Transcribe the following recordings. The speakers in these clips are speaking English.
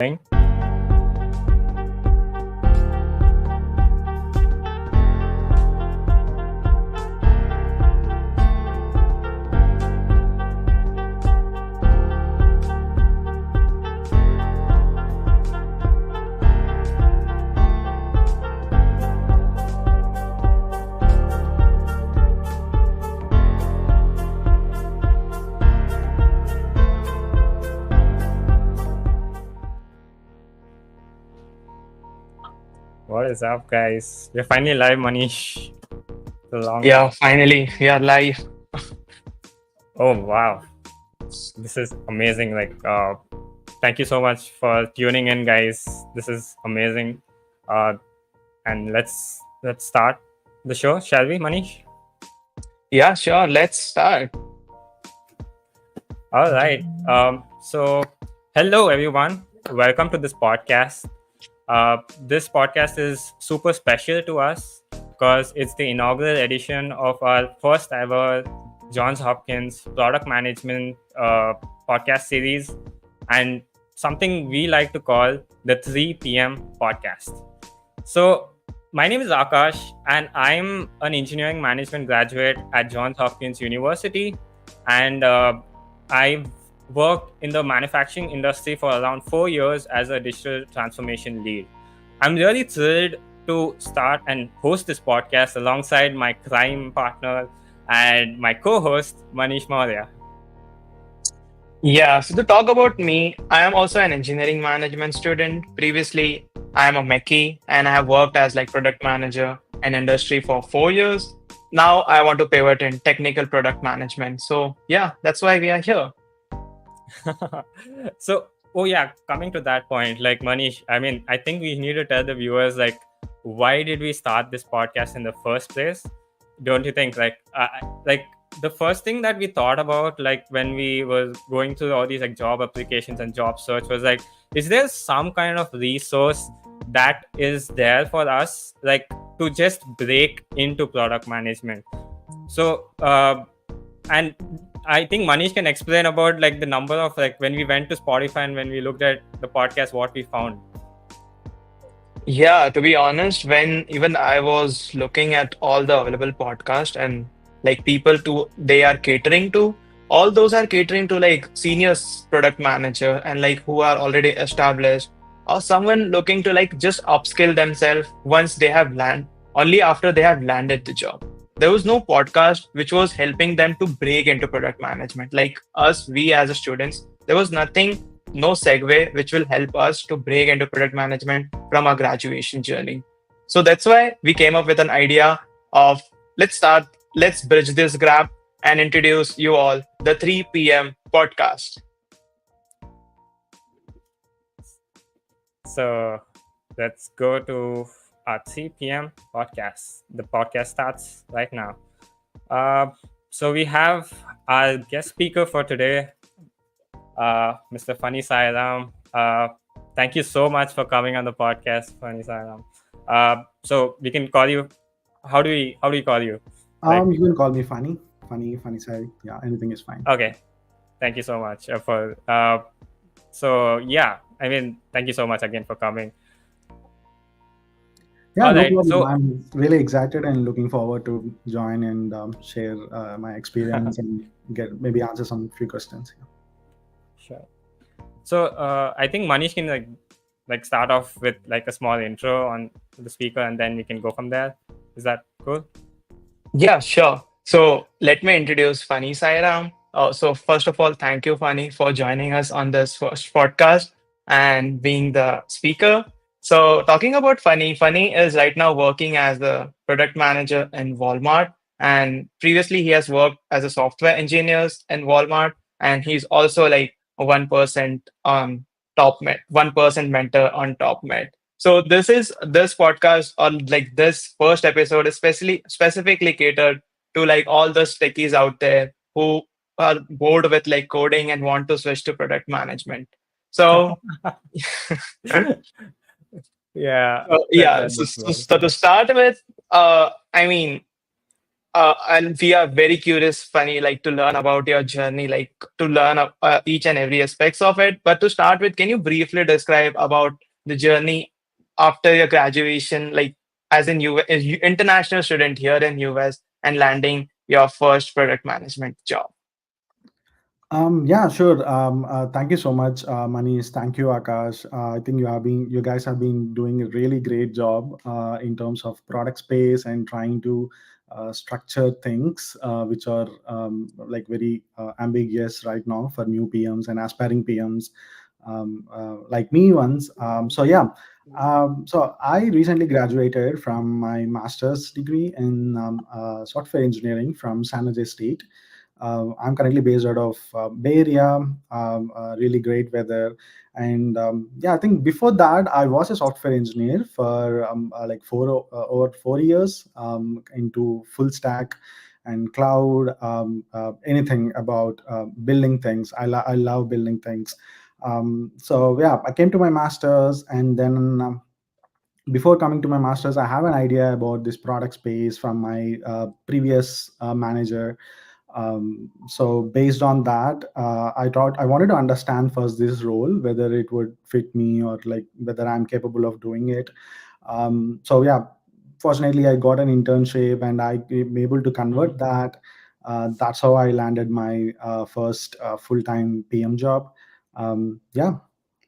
Thing. What is up, guys? We're finally live, Manish. It's a long Yeah, time. finally, we are live. Oh wow, this is amazing! Thank you so much for tuning in, guys. This is amazing. Uh, and let's start the show, shall we, Manish? Yeah, sure. Let's start. All right. So, hello everyone. Welcome to this podcast. This podcast is super special to us because it's the inaugural edition of our first ever Johns Hopkins product management podcast series, and something we like to call the 3 p.m. podcast. So, my name is Akash, and I'm an engineering management graduate at Johns Hopkins University, and I've worked in the manufacturing industry for around 4 years as a digital transformation lead. I'm really thrilled to start and host this podcast alongside my crime partner and my co-host Manish Maurya. Yeah, so to talk about me, I am also an engineering management student. Previously, I am a Mechie and I have worked as like product manager in industry for 4 years. Now I want to pivot in technical product management. So yeah, that's why we are here. So, oh yeah, coming to that point, like Manish, I mean, I think we need to tell the viewers like why did we start this podcast in the first place? Don't you think? Like the first thing that we thought about, like when we were going through all these like job applications and job search, was like, is there some kind of resource that is there for us, like to just break into product management? So, and I think Manish can explain about like the number of like when we went to Spotify and when we looked at the podcast, what we found. Yeah, to be honest, when even I was looking at all the available podcast and like people to they are catering to, all those are catering to like product manager and like who are already established or someone looking to like just upskill themselves once they have only after they have landed the job. There was no podcast which was helping them to break into product management. Like us, we as a students, there was nothing, no segue which will help us to break into product management from our graduation journey. So that's why we came up with an idea of let's bridge this gap and introduce you all the 3 p.m. podcast. So let's go to our 3 p.m. podcast. The podcast starts right now. So we have our guest speaker for today, Mr. Phani Sairam. Thank you so much for coming on the podcast, Phani Sairam. So we can call you. How do we call you? You can call me Funny side. Yeah, anything is fine. Okay, thank you so much for. So yeah, I mean, thank you so much again for coming. Yeah, All no right, problem. so I'm really excited and looking forward to join and share my experience and get maybe answer some few questions. sure. So I think Manish can like start off with like a small intro on the speaker, and then we can go from there. Is that cool? Yeah, sure. So let me introduce Phani Sairam. So first of all, thank you, Phani, for joining us on this first podcast and being the speaker. So talking about Phani is right now working as the product manager in Walmart. And previously he has worked as a software engineer in Walmart. And he's also like a 1% on top med, 1% mentor on top med. So this podcast or like this first episode is specifically catered to like all the techies out there who are bored with like coding and want to switch to product management. So Yeah, yeah, that works well. so to start with, I mean, And we are very curious, Funny, like to learn about your journey, like to learn each and every aspects of it. But to start with, can you briefly describe about the journey after your graduation, like as in as international student here in US and landing your first product management job? Yeah, sure. Thank you so much, Manish. Thank you, Akash. I think you guys have been doing a really great job in terms of product space and trying to structure things which are like very ambiguous right now for new PMs and aspiring PMs like me once. So yeah, so I recently graduated from my master's degree in software engineering from San Jose State. I'm currently based out of Bay Area. Really great weather, and yeah, I think before that I was a software engineer for like over 4 years into full stack and cloud. Anything about building things. I love building things. So yeah, I came to my masters, and then before coming to my masters, I have an idea about this product space from my previous manager. So based on that, I thought I wanted to understand first this role, whether it would fit me or like whether I'm capable of doing it. So yeah, fortunately I got an internship and I am able to convert that. That's how I landed my first full-time PM job. Yeah,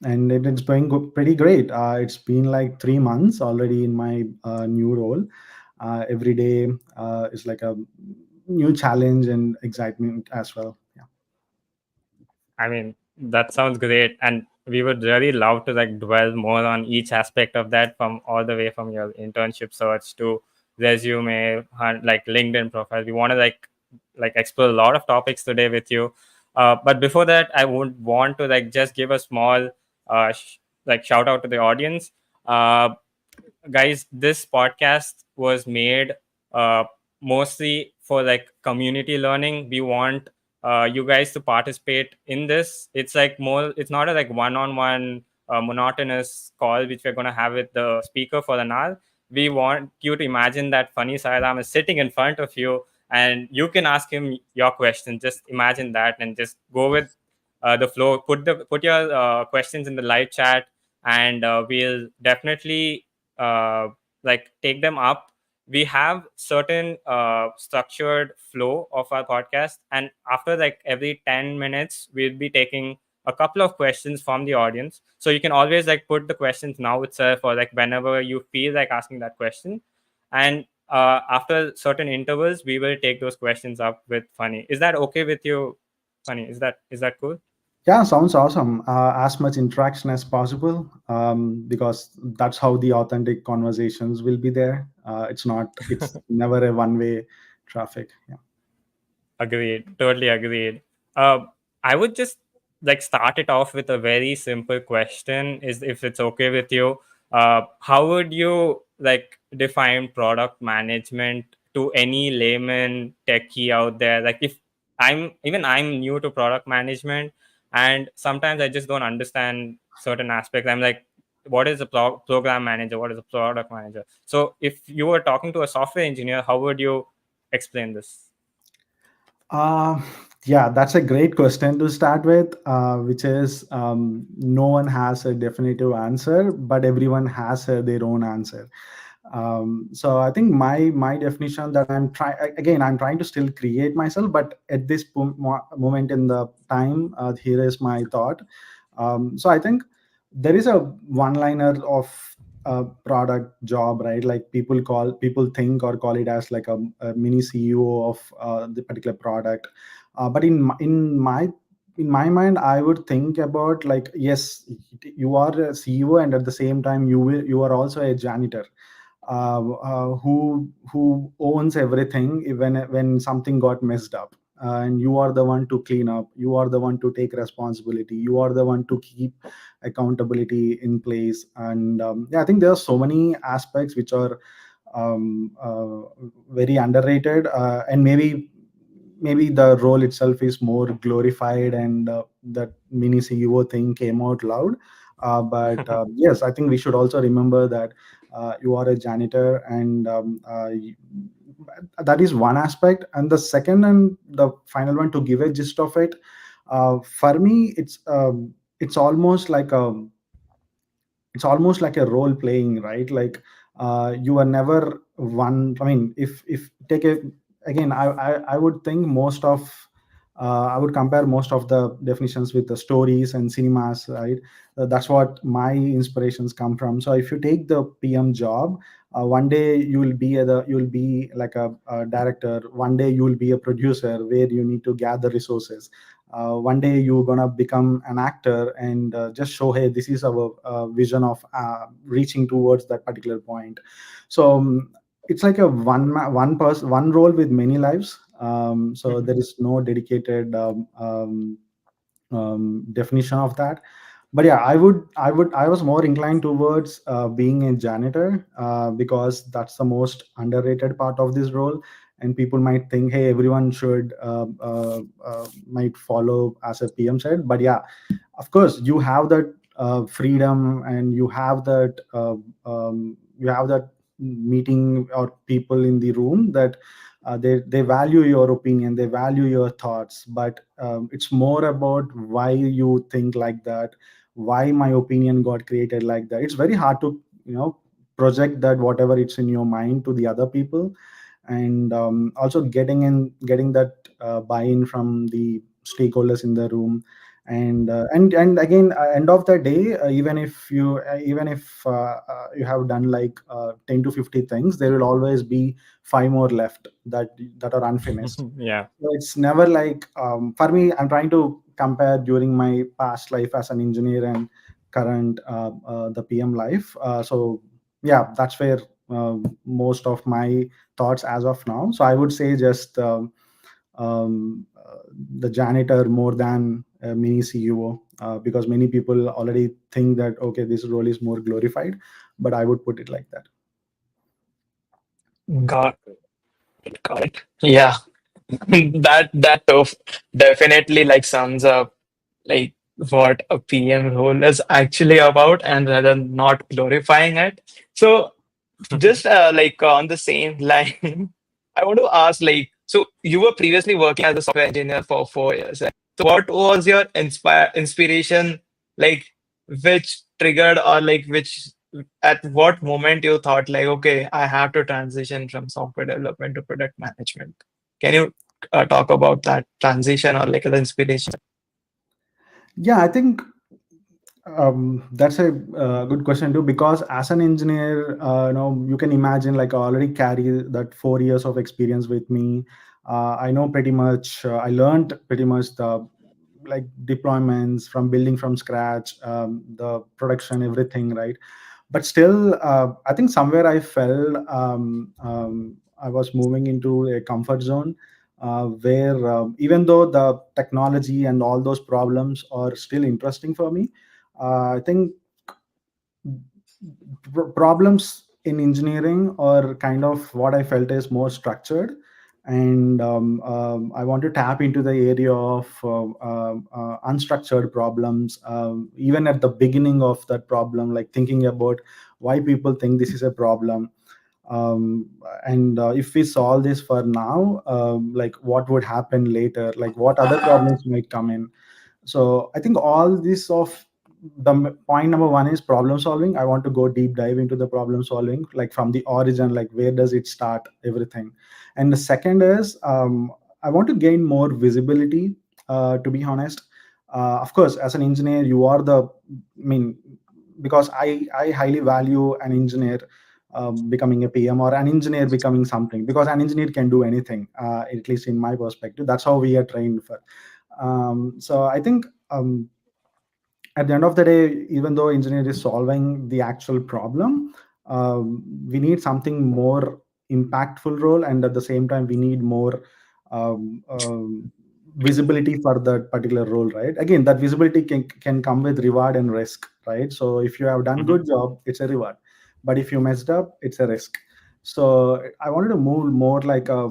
and it's going pretty great. It's been like 3 months already in my new role. Every day is like a new challenge and excitement as well. Yeah. I mean, that sounds great, and we would really love to like dwell more on each aspect of that, from all the way from your internship search to resume, like LinkedIn profile. We want to like explore a lot of topics today with you. But before that, I would want to like just give a small like shout out to the audience. Uh, Guys, this podcast was made uh, mostly for like community learning. We want you guys to participate in this. It's like more, it's not a like one-on-one monotonous call which we're going to have with the speaker for an hour. We want you to imagine that Phani Sairam is sitting in front of you and you can ask him your question. Just imagine that and just go with the flow. Put your questions in the live chat, and we'll definitely uh, like take them up. We have certain structured flow of our podcast, and after like every 10 minutes we'll be taking a couple of questions from the audience, so you can always like put the questions now itself, or like whenever you feel like asking that question. And after certain intervals we will take those questions up with Funny. Is that okay with you, Funny? Is that cool? Yeah, sounds awesome. As much interaction as possible, because that's how the authentic conversations will be there. It's never a one-way traffic. Yeah. Agreed. Totally agreed. I would just like start it off with a very simple question, is if it's okay with you. How would you like define product management to any layman techie out there? Like if I'm new to product management, and sometimes I just don't understand certain aspects. I'm like, what is a program manager? What is a product manager? So if you were talking to a software engineer, how would you explain this? Uh, yeah, that's a great question to start with, which is no one has a definitive answer, but everyone has their own answer. So I think my definition that I'm trying to still create myself, but at this moment in the time, here is my thought. So I think there is a one liner of a product job, right? Like people think or call it as like a mini CEO of the particular product. But in my mind, I would think about like, yes, you are a CEO, and at the same time you are also a janitor, who owns everything even when something got messed up, and you are the one to clean up, you are the one to take responsibility, you are the one to keep accountability in place. And yeah, I think there are so many aspects which are very underrated, and maybe the role itself is more glorified, and that mini CEO thing came out loud. But yes, I think we should also remember that you are a janitor, and that is one aspect. And the second and the final one, to give a gist of it, for me, it's almost like a role playing, right? Like you are never one. I mean, if take a again, I would think most of I would compare most of the definitions with the stories and cinemas, right? That's what my inspirations come from. So if you take the PM job, one day you will be like a director. One day you will be a producer where you need to gather resources. One day you're gonna become an actor and just show, hey, this is our vision of reaching towards that particular point. So it's like a one person, one role with many lives. So Mhm. there is no dedicated definition of that. But yeah, I was more inclined towards being a janitor, because that's the most underrated part of this role. And people might think, hey, everyone should might follow as a PM said. But yeah, of course you have that freedom, and you have that meeting or people in the room that they value your opinion, they value your thoughts. But it's more about why you think like that, why my opinion got created like that. It's very hard to project that whatever it's in your mind to the other people. And also getting that buy-in from the stakeholders in the room. And again, end of the day, even if you have done like 10 to 50 things, there will always be five more left that are unfinished. Yeah. So it's never like, for me, I'm trying to compare during my past life as an engineer and current the PM life. So yeah, that's where most of my thoughts as of now. So I would say just um, uh, the janitor more than a mini CEO, because many people already think that okay, this role is more glorified, but I would put it like that. Got got it. Yeah, that definitely like sums up like what a PM role is actually about, and rather not glorifying it. So just like on the same line, I want to ask like, so you were previously working as a software engineer for 4 years. Right? So what was your inspiration, like which triggered or like which at what moment you thought like, okay, I have to transition from software development to product management? Can you talk about that transition or like the inspiration? Yeah, I think that's a good question too, because as an engineer, you can imagine, like I already carry that 4 years of experience with me. I know pretty much. I learned pretty much the like deployments from building from scratch, the production, everything, right? But still, I think somewhere I felt I was moving into a comfort zone, where even though the technology and all those problems are still interesting for me, I think problems in engineering are kind of what I felt is more structured. And I want to tap into the area of unstructured problems, even at the beginning of that problem, like thinking about why people think this is a problem. um, and if we solve this for now, like what would happen later, like what other problems might come in. So I think all this of point number one is problem solving. I want to go deep dive into the problem solving, like from the origin, like where does it start, everything. And the second is, I want to gain more visibility, to be honest. Of course, as an engineer, you are the, I mean, because I highly value an engineer becoming a PM, or an engineer becoming something, because an engineer can do anything, at least in my perspective. That's how we are trained for. So I think, at the end of the day, even though engineer is solving the actual problem, we need something more impactful role, and at the same time, we need more visibility for that particular role, right? Again, that visibility can come with reward and risk, right? So if you have done Mhm. good job, it's a reward, but if you messed up, it's a risk. So I wanted to move more like a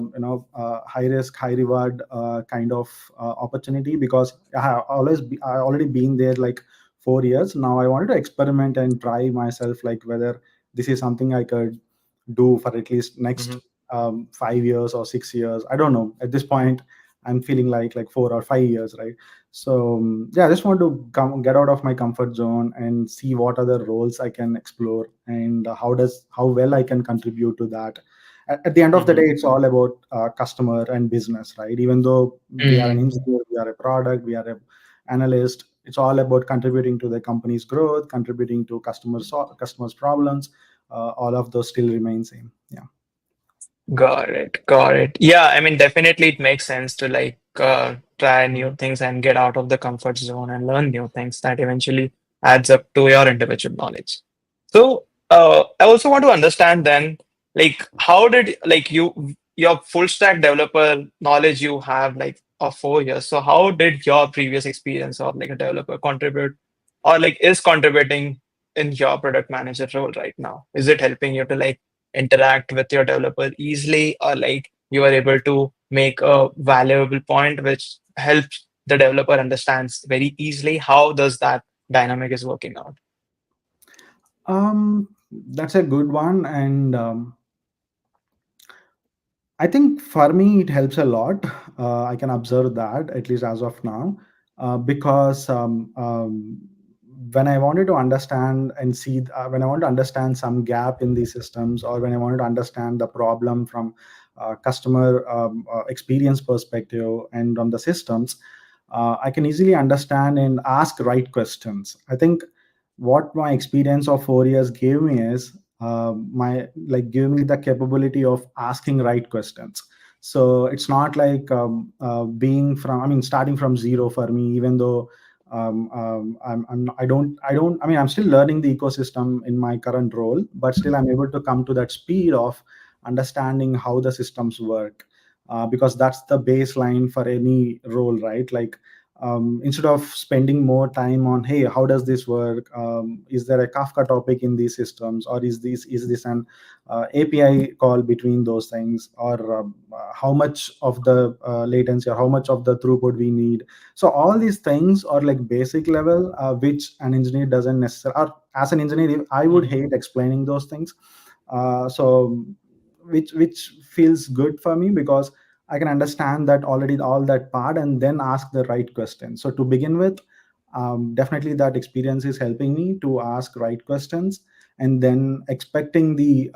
high risk, high reward kind of opportunity, because I already been there like 4 years. Now I wanted to experiment and try myself, like whether this is something I could do for at least next Mm-hmm. 5 years or 6 years. I don't know. At this point, I'm feeling like 4 or 5 years, right? So yeah, I just want to get out of my comfort zone and see what other roles I can explore, and how well I can contribute to that. At the end of the day, Mm-hmm. it's all about customer and business, right? Even though we are an Mm. engineer, we are a product, we are a analyst, it's all about contributing to the company's growth, contributing to customers problems. All of those still remain same. Yeah. Got it. Got it. Yeah, I mean, definitely it makes sense to like try new Mm-hmm. things and get out of the comfort zone and learn new things that eventually adds up to your individual knowledge. So, I also want to understand then, like, how did like your full stack developer knowledge you have like of 4 years. So, how did your previous experience of like a developer contribute or like is contributing in your product manager role right now? Is it helping you to like interact with your developer easily, or like you are able to make a valuable point which helps the developer understands very easily how does that dynamic is working out? That's a good one, and I think for me it helps a lot. I can observe that, at least as of now, because when I wanted to understand and see, when I want to understand some gap in these systems, or when I wanted to understand the problem from customer experience perspective and on the systems, I can easily understand and ask right questions. I think what my experience of 4 years gave me is my like give me the capability of asking right questions. So it's not like being from, I mean, starting from zero for me, even though I mean, I'm still learning the ecosystem in my current role, but still I'm able to come to that speed of understanding how the systems work, because that's the baseline for any role, right? Like instead of spending more time on, hey, how does this work, is there a Kafka topic in these systems, or is this an API call between those things, or how much of the latency or how much of the throughput we need. So all these things are like basic level, which an engineer doesn't necessarily, or as an engineer I would Mm-hmm. hate explaining those things. So which feels good for me, because I can understand that already, all that part, and then ask the right question. So to begin with, definitely that experience is helping me to ask right questions, and then expecting the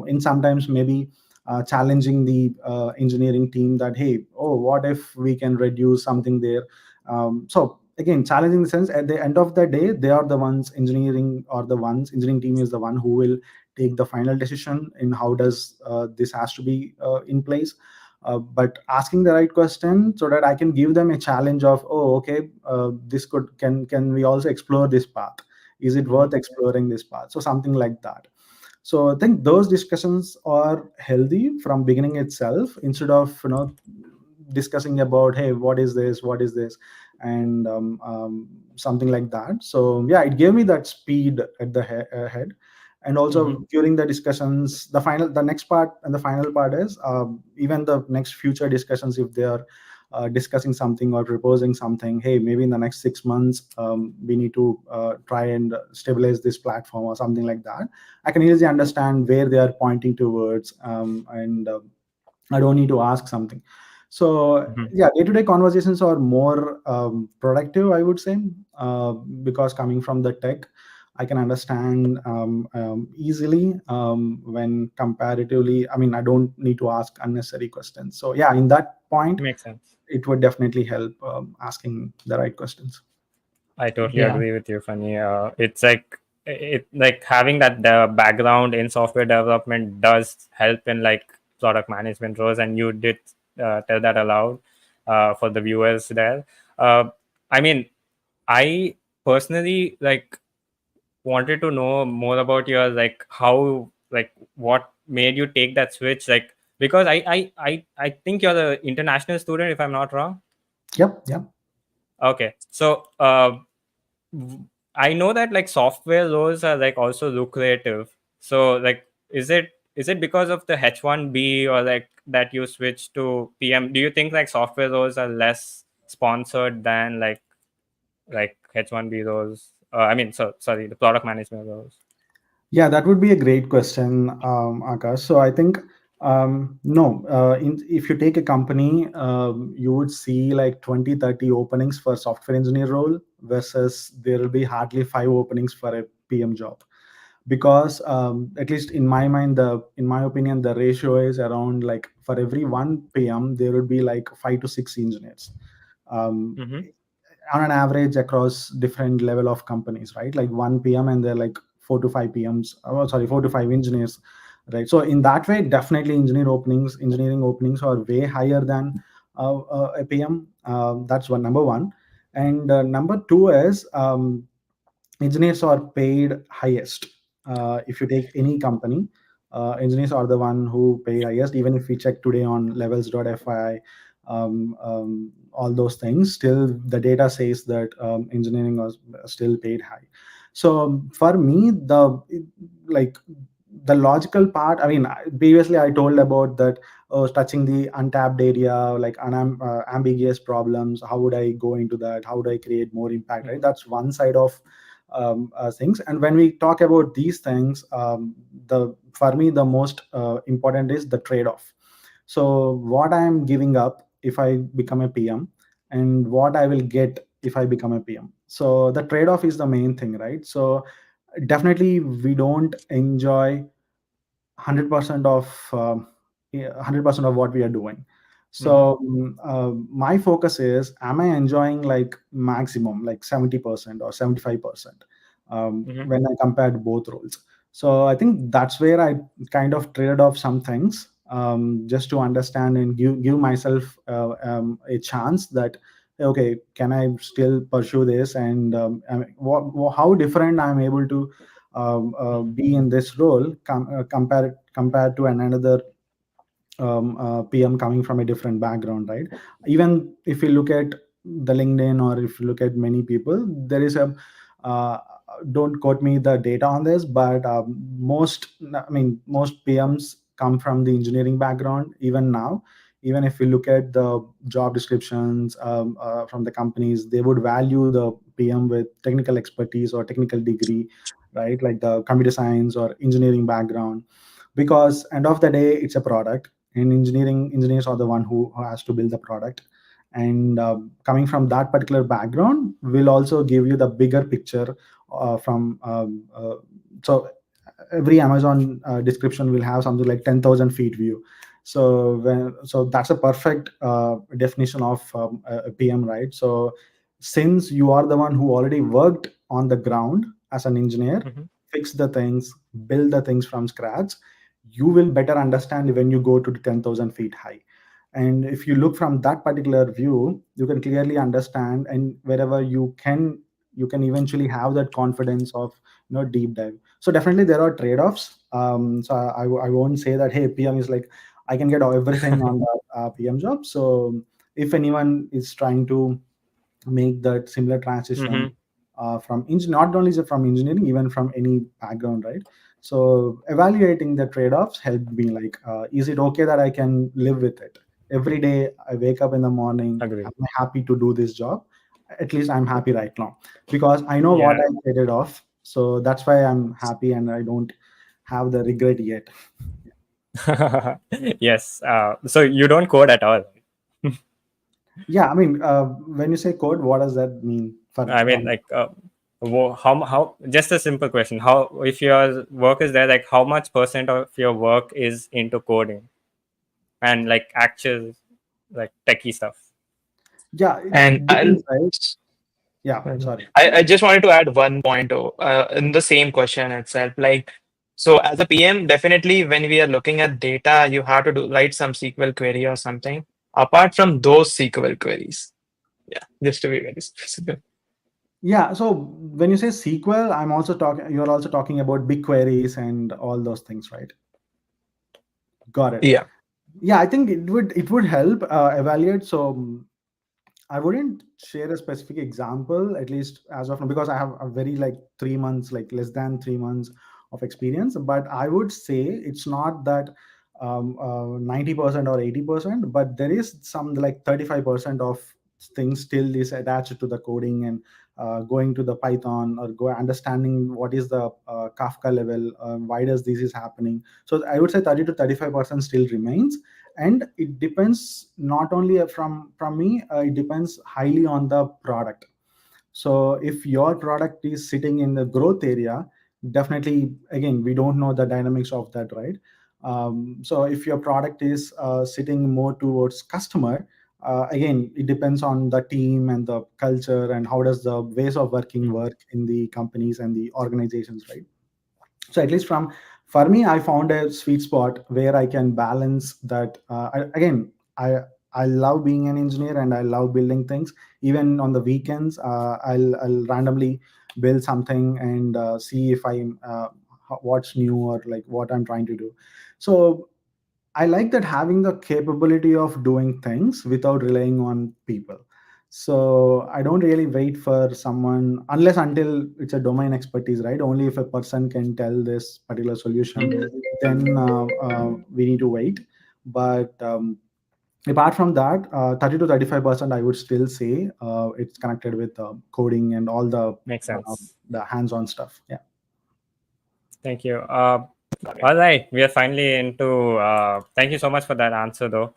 in sometimes maybe challenging the engineering team that, hey, oh, what if we can reduce something there. So again, challenging the sense, at the end of the day, they are the ones, engineering team is the one who will take the final decision in how does this has to be in place. But asking the right question so that I can give them a challenge of, oh, okay, this could can we also explore this path? Is it Mm-hmm. worth exploring this path? So something like that. So I think those discussions are healthy from beginning itself, instead of discussing about, hey, what is this, and something like that. So yeah, it gave me that speed at the head. And Mm-hmm. also during the discussions, the next part and the final part is, even the next future discussions, if they are discussing something or proposing something, hey, maybe in the next 6 months we need to try and stabilize this platform or something like that, I can easily understand where they are pointing towards, and I don't need to ask something. So Mm-hmm. yeah, day-to-day conversations are more productive, I would say, because coming from the tech, I can understand easily, when comparatively, I mean, I don't need to ask unnecessary questions. So yeah, in that point, Makes sense. it would definitely help asking the right questions. I totally Yeah. agree with you, Fanny. It's like having that background in software development does help in like product management roles, and you did tell that aloud for the viewers there. I mean, I personally like wanted to know more about your like how like what made you take that switch, like because I think you're the international student if I'm not wrong. Yep, yep. Okay, so w- I know that like software roles are like also lucrative. So like is it because of the H1B or like that you switch to PM? Do you think like software roles are less sponsored than like like H1B roles? I mean, so sorry, the product management roles. Yeah, that would be a great question, Akash. So I think no, if you take a company, you would see like 20, 30 openings for software engineer role versus there will be hardly 5 openings for a PM job. Because at least in my mind, the in my opinion, the ratio is around like for every one PM, there would be like 5 to 6 engineers. Um, Mm-hmm. on an average across different level of companies, right? Like 1 PM and they're like 4 to 5 PMs. Oh, sorry, 4 to 5 engineers, right? So in that way, definitely engineering openings are way higher than a PM. That's one number one, and number two is engineers are paid highest. If you take any company, engineers are the one who pay highest. Even if we check today on levels.fi, all those things, still the data says that engineering was still paid high. So for me, like the logical part, I mean, previously I told about that, touching the untapped area, like ambiguous problems. How would I go into that? How would I create more impact, right? That's one side of things. And when we talk about these things, the for me the most important is the trade-off. So what I am giving up if I become a PM, and what I will get if I become a PM. So the trade-off is the main thing, right? So definitely we don't enjoy 100% of 100% of what we are doing. Mm-hmm. So my focus is, am I enjoying like maximum like 70% or 75% Mm-hmm. when I compared both roles. So I think that's where I kind of traded off some things, just to understand and give myself a chance that, okay, can I still pursue this, and I mean, how different I'm able to be in this role compared to another PM coming from a different background, right? Even if you look at the LinkedIn, or if you look at many people, there is a uh, don't quote me the data on this, but most PMs come from the engineering background. Even now, even if we look at the job descriptions from the companies, they would value the PM with technical expertise or technical degree, right? Like the computer science or engineering background, because end of the day, it's a product. In engineering, engineers are the one who has to build the product. And coming from that particular background will also give you the bigger picture from so every Amazon description will have something like 10,000 feet view. So that's a perfect definition of a PM, right? So since you are the one who already worked on the ground as an engineer, Mm-hmm. fix the things, build the things from scratch, you will better understand when you go to the 10,000 feet high. And if you look from that particular view, you can clearly understand, and wherever you can eventually have that confidence of deep dive. So definitely there are trade-offs. So I won't say that, hey, PM is like I can get everything on the PM job. So if anyone is trying to make that similar transition Mm-hmm. from not only from engineering, even from any background, right? So evaluating the trade-offs helped me, like, is it okay that I can live with it every day? I wake up in the morning, Agree. am I happy to do this job? At least I'm happy right now, because I know what Yeah. I traded off. So that's why I'm happy, and I don't have the regret yet. Yes. So you don't code at all. Yeah, I mean, when you say code, what does that mean for I mean, like, how? Just a simple question. How, if your work is there, like, how much percent of your work is into coding and like actual, like, techie stuff? Yeah, And it depends, right? Yeah, sorry. I just wanted to add one point in the same question itself. Like, so as a PM, definitely when we are looking at data, you have to write some SQL query or something. Apart from those SQL queries, yeah, just to be very specific. Yeah, so when you say SQL, you're also talking about big queries and all those things, right? Got it. Yeah. Yeah, I think it would help evaluate. So I wouldn't share a specific example, at least as of now, because I have a very like 3 months, like less than 3 months of experience. But I would say it's not that 90% or 80%, but there is some like 35% of things still is attached to the coding, and going to the Python or go understanding what is the Kafka level, why does this is happening. So I would say 30 to 35% still remains, and it depends not only from me. It depends highly on the product. So if your product is sitting in the growth area, definitely, again, we don't know the dynamics of that, right? So if your product is sitting more towards customer, again, it depends on the team and the culture and how does the ways of working work in the companies and the organizations, right? So at least from for me, I found a sweet spot where I can balance that. Again, I love being an engineer and I love building things. Even on the weekends, I'll randomly build something and see if I'm what's new or like what I'm trying to do. So I like that having the capability of doing things without relying on people. So I don't really wait for someone unless until it's a domain expertise, right? Only if a person can tell this particular solution, then we need to wait. But apart from that, 30 to 35%, I would still say it's connected with coding and all Makes sense. the hands-on stuff. Yeah. Thank you. All right, we are finally into. Thank you so much for that answer, though.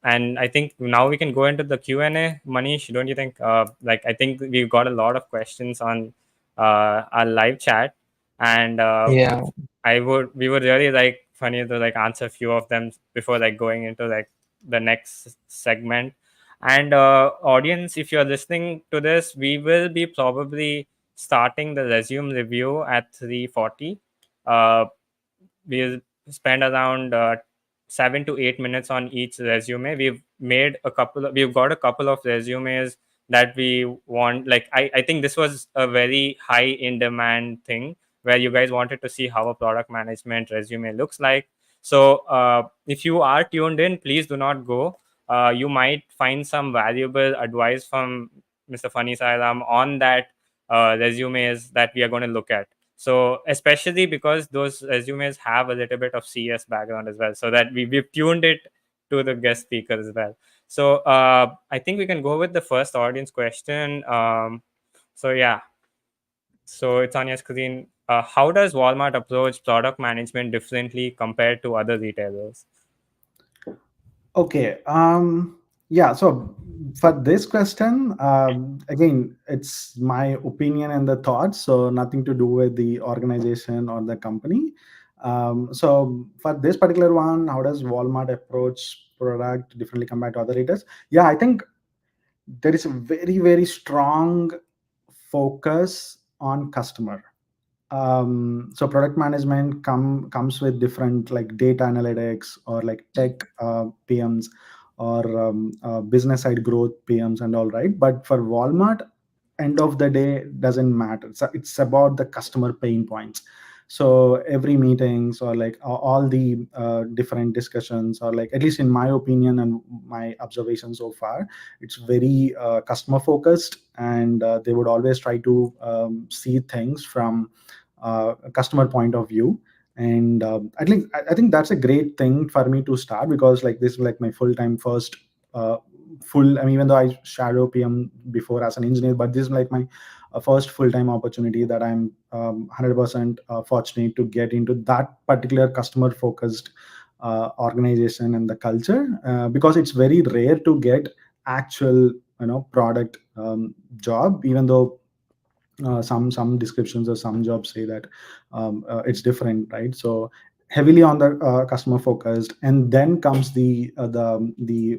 And I think now we can go into the Q&A. Manish, don't you think? Like, I think we've got a lot of questions on our live chat, and Yeah. we would really like Funny to like answer a few of them before like going into like the next segment. And audience, if you're listening to this, we will be probably starting the resume review at 3:40. uh, we'll spend around 7 to 8 minutes on each resume. We've got a couple of resumes that we want. Like, I think this was a very high in demand thing where you guys wanted to see how a product management resume looks like. So if you are tuned in, please do not go. You might find some valuable advice from Mr. Phani Sairam on that resumes that we are going to look at. So especially because those resumes have a little bit of CS background as well, so that we've tuned it to the guest speaker as well. So I think we can go with the first audience question. So yeah, so it's on your screen. How does Walmart approach product management differently compared to other retailers? Okay. Yeah. So for this question, again, it's my opinion and the thoughts. So nothing to do with the organization or the company. So for this particular one, how does Walmart approach product differently compared to other retailers? Yeah, I think there is a very, very strong focus on customer. So product management comes with different like data analytics or like tech PMs or business side growth PMs and all, right? But for Walmart, end of the day doesn't matter. It's about the customer pain points. So every meetings or like all the different discussions, or like at least in my opinion and my observation so far, it's very customer focused, and they would always try to see things from a customer point of view. And I think that's a great thing for me to start, because like this is like my full-time first uh, full, I mean, even though I shadow PM before as an engineer, but this is like my first full-time opportunity that I'm 100% fortunate to get into that particular customer focused organization and the culture, because it's very rare to get actual product job, even though some descriptions or some jobs say that it's different, right? So heavily on the customer focused, and then comes the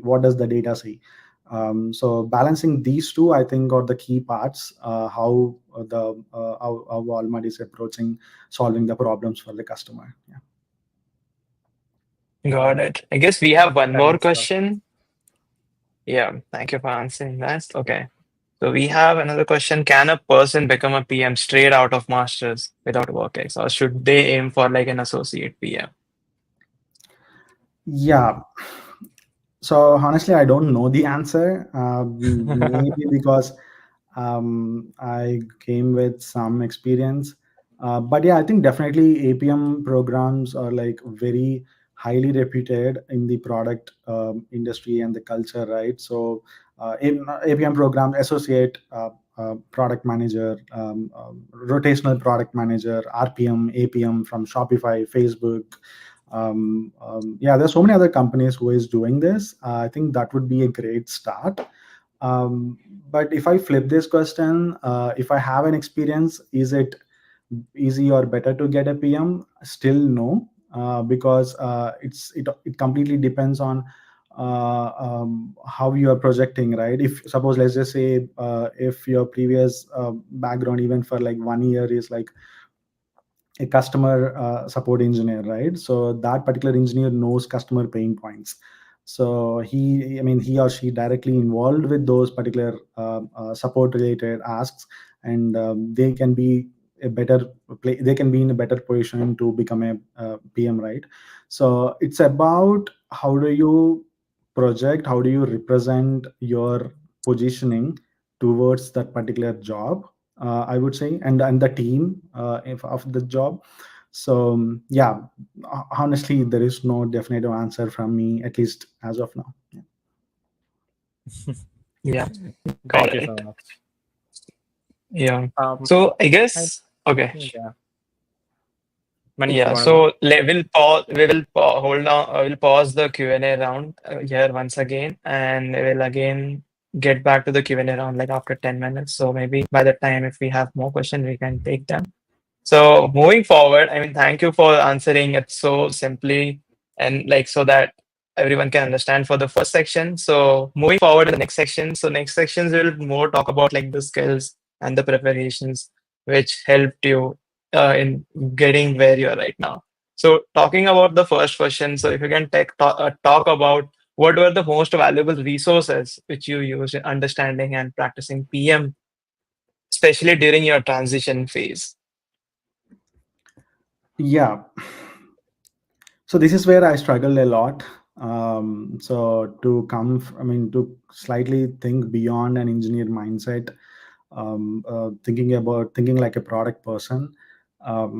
what does the data say. So balancing these two, I think, are the key parts, how Walmart is approaching solving the problems for the customer. Yeah. Got it. I guess we have one That more makes sense. question. Yeah, thank you for answering that. Okay. So we have another question. Can a person become a PM straight out of masters without work ex, or should they aim for like an associate PM? Yeah. So honestly, I don't know the answer. Maybe because I came with some experience. But yeah, I think definitely APM programs are like very highly reputed in the product industry and the culture, right? So in APM program associate, product manager, rotational product manager, RPM, APM from Shopify, Facebook. Yeah, there's so many other companies who is doing this. I think that would be a great start. Um, but if I flip this question, if I have an experience, is it easy or better to get a PM? Still no, because it completely depends on how you are projecting, right? If suppose, let's just say, if your previous background even for like 1 year is like a customer support engineer, right? So that particular engineer knows customer pain points. So he or she directly involved with those particular support related asks, and they can be a better they can be in a better position to become a PM, right? So it's about how do you project, how do you represent your positioning towards that particular job, I would say, and the team of the job. So yeah, honestly, there is no definitive answer from me, at least as of now. Yeah. Yeah, got Thank you so it. much. Yeah. Um, So I I guess okay. yeah, Manish, you Yeah. want to go? So we'll pause. We will hold on. We'll pause the Q&A round here once again, and we'll again get back to the Q&A round like after 10 minutes. So maybe by the time if we have more questions, we can take them. So moving forward, I mean, thank you for answering it so simply and like so that everyone can understand for the first section. So moving forward in the next section. So next sections will more talk about like the skills and the preparations which helped you in getting where you are right now. So talking about the first question. So if you can talk about what were the most valuable resources which you used in understanding and practicing PM, especially during your transition phase. Yeah. So this is where I struggle a lot. So to I mean, to slightly think beyond an engineer mindset, thinking like a product person.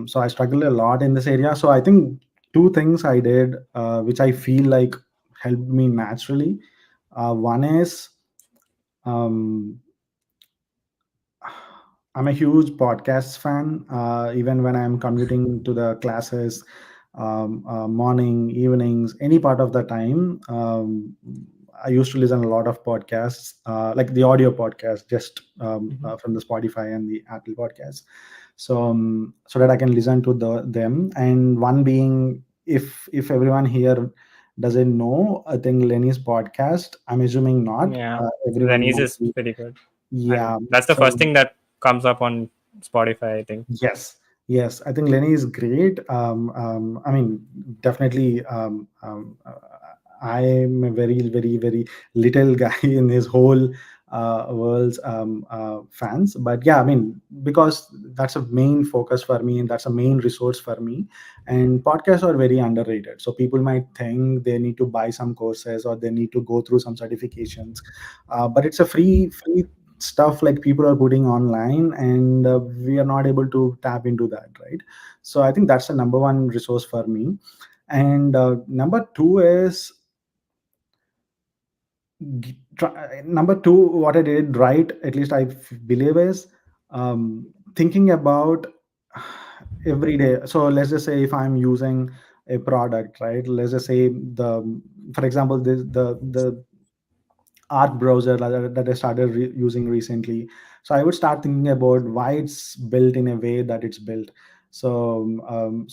So I struggle a lot in this area. So I think two things I did, which I feel like helped me naturally. One is, um, I'm a huge podcast fan. Even when I'm commuting to the classes, morning, evenings, any part of the time, I used to listen a lot of podcasts, like the audio podcast, just Mhm. from the Spotify and the Apple podcasts. So so that I can listen to them. And one being, if everyone here doesn't know, I think Lenny's podcast. I'm assuming not. Yeah, Everyone Zenith might is be. pretty good. I mean, Yeah. that's the So first thing that comes up on Spotify, I think. yes, yes, I think Lenny is great. I mean, definitely. I'm a very little guy in his whole world's fans, but yeah, I mean, because that's a main focus for me, and that's a main resource for me. And podcasts are very underrated. So people might think they need to buy some courses or they need to go through some certifications, but it's a free stuff like people are putting online, and we are not able to tap into that, right? So I think that's the number one resource for me. And number two is number two, what I did right, at least I believe, is thinking about every day. So let's just say if I'm using a product, right? Let's just say for example, the Arc browser that I started using recently. So I would start thinking about why it's built in a way that it's built. So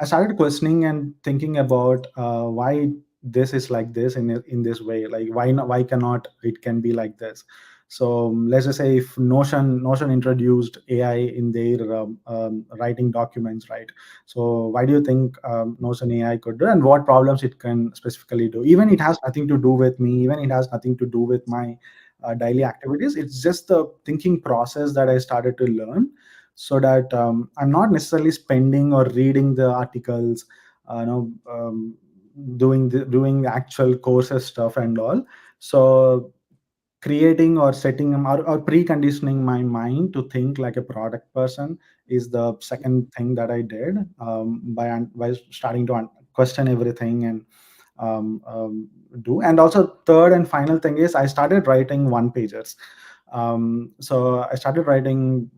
I started questioning and thinking about why this is like this in this way. Like why cannot it can be like this? So let's just say if Notion introduced AI in their writing documents, right? So why do you think Notion AI could do, and what problems it can specifically do? Even it has nothing to do with me. Even it has nothing to do with my daily activities. It's just the thinking process that I started to learn, so that I'm not necessarily spending or reading the articles, doing the actual courses stuff and all. So creating or setting them, or preconditioning my mind to think like a product person is the second thing that I did, by starting to question everything and do. And also third and final thing is I started writing one pagers. So I started writing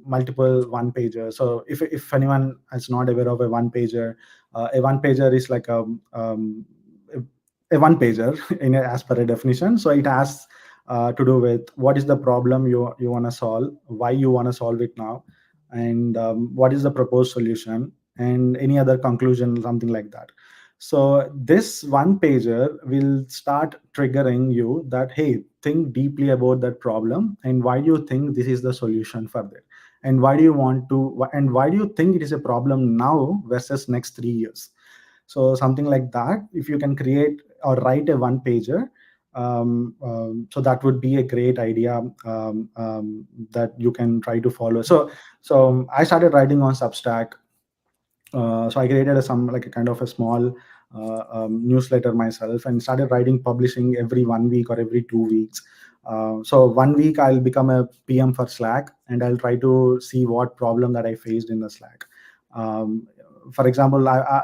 multiple one pager. So if anyone is not aware of a one pager is like a one pager as per a definition. So it has to do with what is the problem you want to solve, why you want to solve it now, and what is the proposed solution, and any other conclusion, something like that. So this one pager will start triggering you that, hey, think deeply about that problem, and why do you think this is the solution for that, and why do you think it is a problem now versus next 3 years. So something like that, if you can create or write a one pager, so that would be a great idea, that you can try to follow. So I started writing on Substack. So I created some like a kind of a small newsletter myself and started writing, publishing every 1 week or every 2 weeks. So 1 week I'll become a PM for Slack, and I'll try to see what problem that I faced in the Slack. Um, for example, I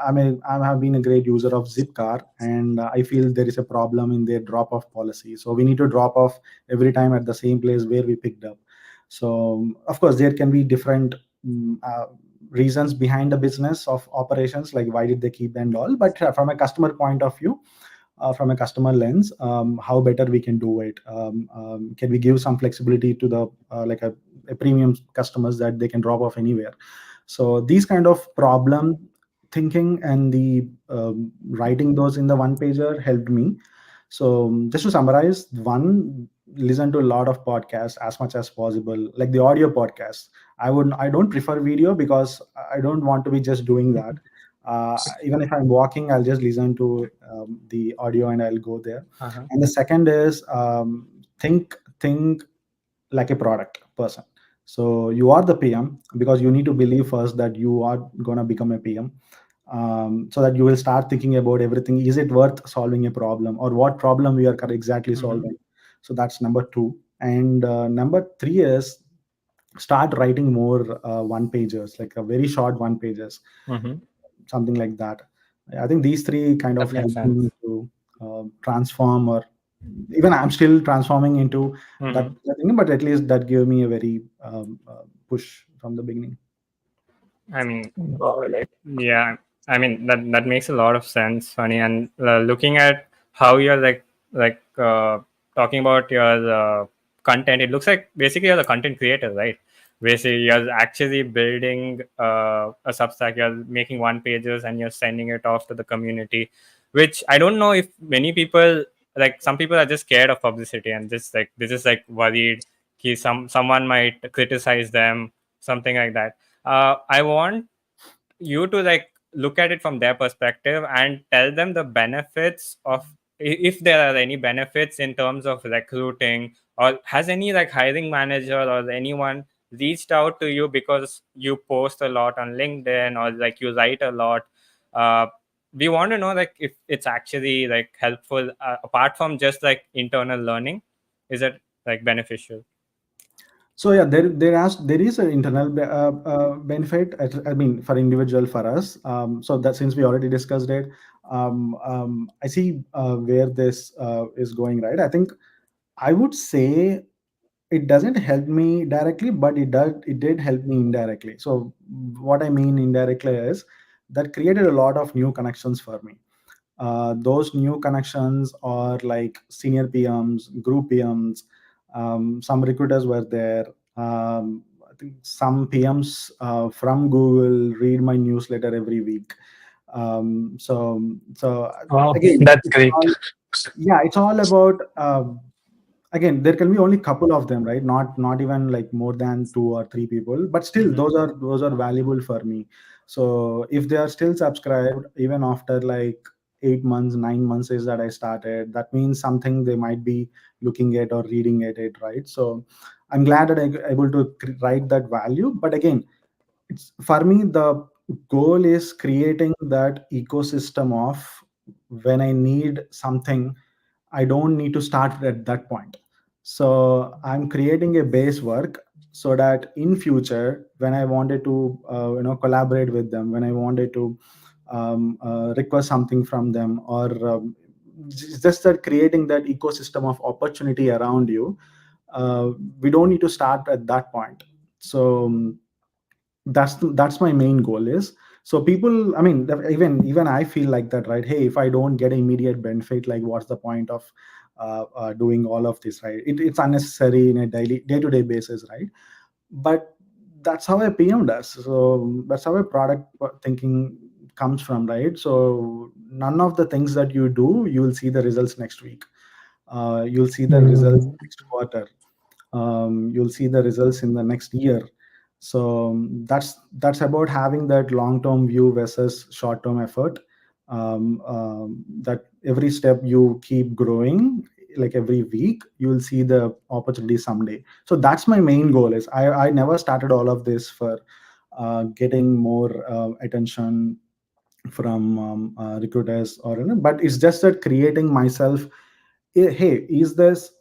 have been a great user of Zipcar, and I feel there is a problem in their drop off policy. So we need to drop off every time at the same place where we picked up. So of course there can be different reasons behind the business of operations, like why did they keep and all. But from a customer point of view, from a customer lens, how better we can do it. Can we give some flexibility to the like a premium customers that they can drop off anywhere. So these kind of problem thinking and the writing those in the one pager helped me. So just to summarize, one, listen to a lot of podcasts as much as possible, like the audio podcasts. I don't prefer video because I don't want to be just doing that. Even if I'm walking, I'll just listen to the audio and I'll go there. Uh-huh. And the second is think like a product person. So you are the PM because you need to believe first that you are gonna become a PM. So that you will start thinking about everything. Is it worth solving a problem, or what problem we are exactly Mm-hmm. solving? So that's number two. And number three is start writing more one pagers, like a very short one pages, Mm-hmm. something like that. I think these three kind of That makes help sense. me to transform, or even I'm still transforming into Mm-hmm. that thing, but at least that gave me a very push from the beginning. I mean, Got it. yeah, I mean that makes a lot of sense, Funny. And looking at how you're talking about your content, it looks like basically you're the content creator, right? Basically, you're actually building a Substack. You're making one pages and you're sending it off to the community, which I don't know if many people, like some people are just scared of publicity and just like they're just like worried someone might criticize them, something like that. I want you to like look at it from their perspective and tell them the benefits of, if there are any benefits in terms of recruiting, or has any like hiring manager or anyone reached out to you because you post a lot on LinkedIn or like you write a lot. uh, we want to know like if it's actually like helpful, apart from just like internal learning, is it like beneficial? So yeah, there is an internal benefit. I mean, for individual, for us. So that since we already discussed it, I see where this is going. Right. I think I would say it doesn't help me directly, but it did help me indirectly. So what I mean indirectly is that created a lot of new connections for me. Those new connections are like senior PMs, group PMs. Some recruiters were there. I think some PMs from Google read my newsletter every week. So Oh, again, that's great. yeah, it's all about again, there can be only couple of them, right? Not even like more than two or three people, but still Mm-hmm. those are valuable for me. So if they are still subscribed even after like 8 months, 9 months is that I started, that means something they might be looking at or reading at it, right? So I'm glad that I'm able to write that value. But again, it's for me, the goal is creating that ecosystem of, when I need something, I don't need to start at that point. So I'm creating a base work so that in future, when I wanted to, collaborate with them, when I wanted to request something from them, or just that creating that ecosystem of opportunity around you, uh, we don't need to start at that point. So that's my main goal is. So people, I mean, even I feel like that, right? Hey, if I don't get immediate benefit, like what's the point of doing all of this, right? It's unnecessary in a daily day-to-day basis, right? But that's how a PM does. So that's how a product thinking comes from, right? So none of the things that you do, you will see the results next week. You'll see the results Mm. next quarter. You'll see the results in the next year. So that's about having that long term view versus short term effort. That every step you keep growing, like every week you will see the opportunity someday. So that's my main goal is I never started all of this for getting more attention from recruiters or but it's just that creating myself. Hey, is this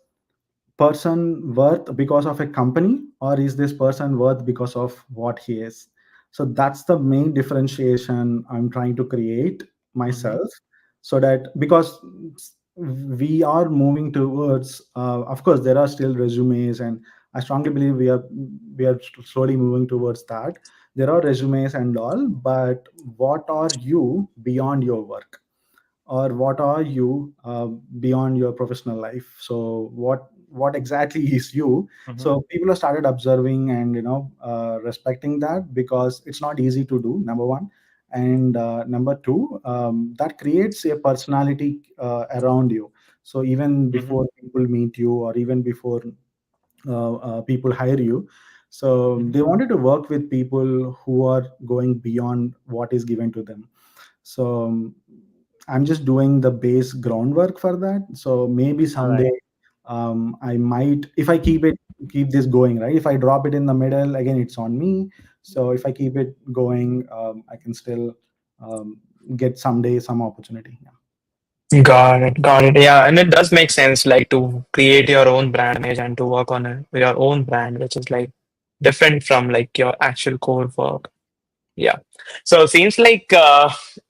person worth because of a company, or is this person worth because of what he is? So that's the main differentiation I'm trying to create Mm-hmm. myself. So that, because we are moving towards, of course there are still resumes, and I strongly believe we are slowly moving towards that. There are resumes and all, but what are you beyond your work, or what are you beyond your professional life? So what exactly is you? Mm-hmm. So people have started observing and respecting that, because it's not easy to do, number one. And number two, that creates a personality around you. So even Mm-hmm. before people meet you, or even before people hire you, so Mm-hmm. they wanted to work with people who are going beyond what is given to them. So I'm just doing the base groundwork for that. So maybe All someday, right. I might, if I keep this going, right? If I drop it in the middle, again, it's on me. So if I keep it going, I can still um, get someday some opportunity. Yeah. Got it, got it. Yeah, and it does make sense, like to create your own brand image and to work on your own brand, which is like different from like your actual core work. Yeah. So seems like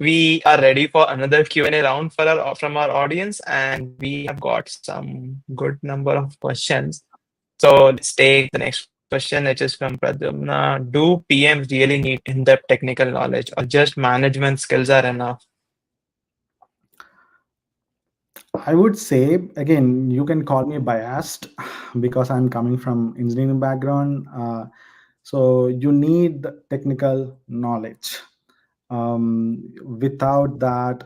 we are ready for another Q&A round for our from our audience, and we have got some good number of questions. So let's take the next question, which is from Pradyumna. Do PMs really need in-depth technical knowledge, or just management skills are enough? I would say, again, you can call me biased because I'm coming from engineering background. So you need technical knowledge. Without that,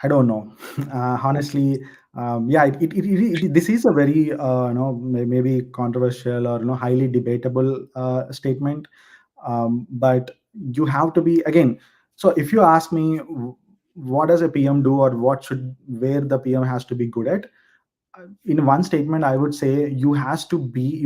I don't know. Honestly, yeah, this is a very maybe controversial or highly debatable statement. But you have to be, again. So if you ask me, what does a PM do, or where the PM has to be good at? In one statement, I would say you should be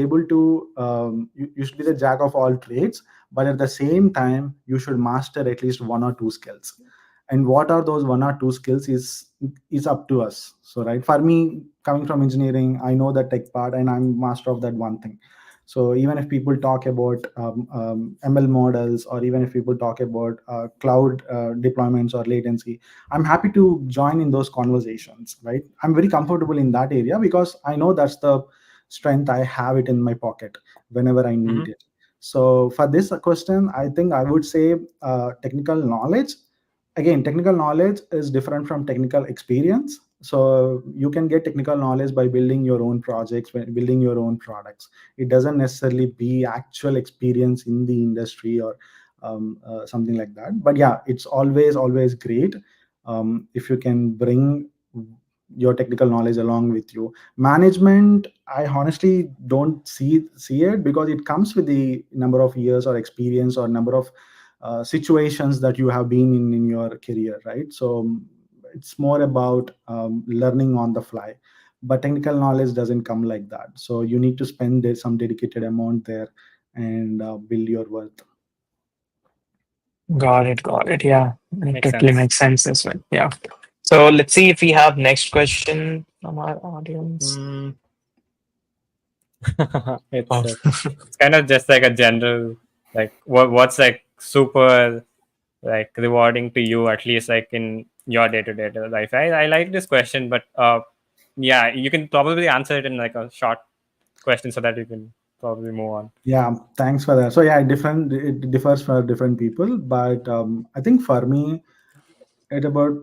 able to, you should be the jack of all trades, but at the same time you should master at least one or two skills. And what are those one or two skills is up to us. So right, for me, coming from engineering, I know the tech part and I'm master of that one thing. So even if people talk about ML models, or even if people talk about cloud deployments or latency, I'm happy to join in those conversations, right? I'm very comfortable in that area because I know that's the strength. I have it in my pocket whenever I Mm-hmm. need it. So for this question, I think I would say technical knowledge. Again, technical knowledge is different from technical experience. So you can get technical knowledge by building your own projects, by building your own products. It doesn't necessarily be actual experience in the industry, or something like that. But yeah, it's always great if you can bring your technical knowledge along with you. Management, I honestly don't see it, because it comes with the number of years or experience, or number of situations that you have been in your career, right? So it's more about learning on the fly. But technical knowledge doesn't come like that, so you need to spend some dedicated amount there and build your worth. Got it, got it. Yeah, it Makes totally sense. makes sense as well. Yeah. So let's see if we have next question from our audience. Mm, Oh, it's kind of just like a general, like what's like super like rewarding to you, at least like in your day-to-day life. I like this question, but yeah, you can probably answer it in like a short question so that you can probably move on. Yeah, thanks for that. So yeah, it differs for different people, but I think for me, it about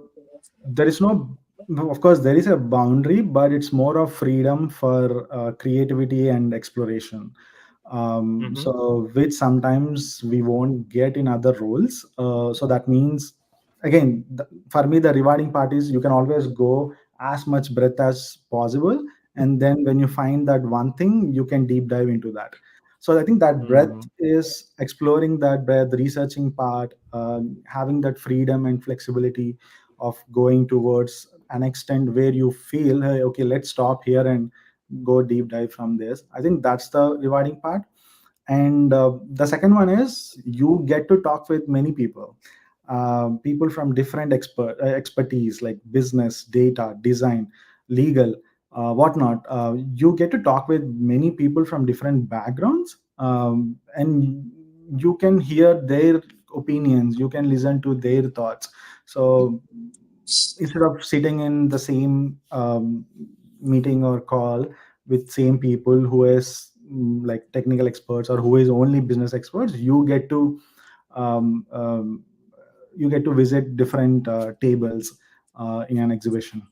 there is no, of course there is a boundary, but it's more of freedom for creativity and exploration. Mm-hmm. So which sometimes we won't get in other roles. So that means, again, for me the rewarding part is you can always go as much breadth as possible, and then when you find that one thing, you can deep dive into that. So I think that breadth Mm. is exploring that breadth, researching part, having that freedom and flexibility of going towards an extent where you feel, hey, okay, let's stop here and go deep dive from this. I think that's the rewarding part. And the second one is you get to talk with many people, people from different expertise like business, data, design, legal, whatnot. You get to talk with many people from different backgrounds, and you can hear their opinions, you can listen to their thoughts. So instead of sitting in the same meeting or call with same people who is like technical experts or who is only business experts, um, um, you get to visit different tables in an exhibition.